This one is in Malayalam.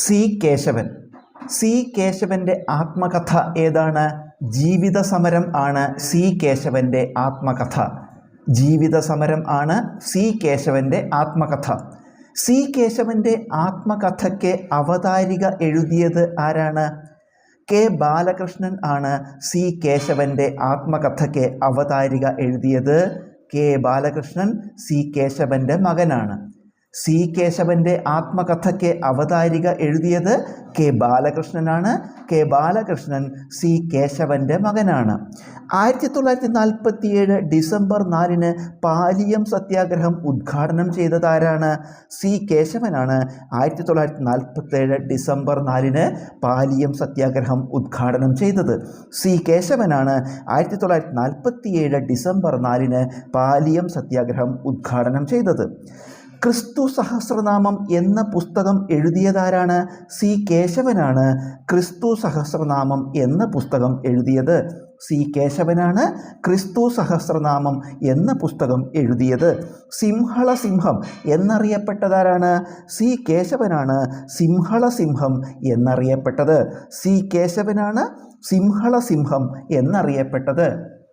സി കേശവൻ. സി കേശവൻ്റെ ആത്മകഥ ഏതാണ്? ജീവിത സമരം ആണ് സി കേശവൻ്റെ ആത്മകഥ. ജീവിത സമരം ആണ് സി കേശവൻ്റെ ആത്മകഥ. സി കേശവൻ്റെ ആത്മകഥയ്ക്ക് അവതാരിക എഴുതിയത് ആരാണ്? കെ ബാലകൃഷ്ണൻ ആണ് സി കേശവൻ്റെ ആത്മകഥയ്ക്ക് അവതാരിക എഴുതിയത്. കെ ബാലകൃഷ്ണൻ സി കേശവൻ്റെ മകനാണ്. സി കേശവൻ്റെ ആത്മകഥയ്ക്ക് അവതാരിക എഴുതിയത് കെ ബാലകൃഷ്ണനാണ്. കെ ബാലകൃഷ്ണൻ സി കേശവൻ്റെ മകനാണ്. 1947 ഡിസംബർ 4 പാലിയം സത്യാഗ്രഹം ഉദ്ഘാടനം ചെയ്തതാരാണ്? സി കേശവനാണ് 1947 ഡിസംബർ 4 പാലിയം സത്യാഗ്രഹം ഉദ്ഘാടനം ചെയ്തത്. സി കേശവനാണ് 1947 ഡിസംബർ 4 പാലിയം സത്യാഗ്രഹം ഉദ്ഘാടനം ചെയ്തത്. ക്രിസ്തു സഹസ്രനാമം എന്ന പുസ്തകം എഴുതിയതാരാണ്? സി കേശവനാണ് ക്രിസ്തു സഹസ്രനാമം എന്ന പുസ്തകം എഴുതിയത്. സി കേശവനാണ് ക്രിസ്തു സഹസ്രനാമം എന്ന പുസ്തകം എഴുതിയത്. സിംഹളസിംഹം എന്നറിയപ്പെട്ടതാരാണ്? സി കേശവനാണ് സിംഹളസിംഹം എന്നറിയപ്പെട്ടത്. സി കേശവനാണ് സിംഹളസിംഹം എന്നറിയപ്പെട്ടത്.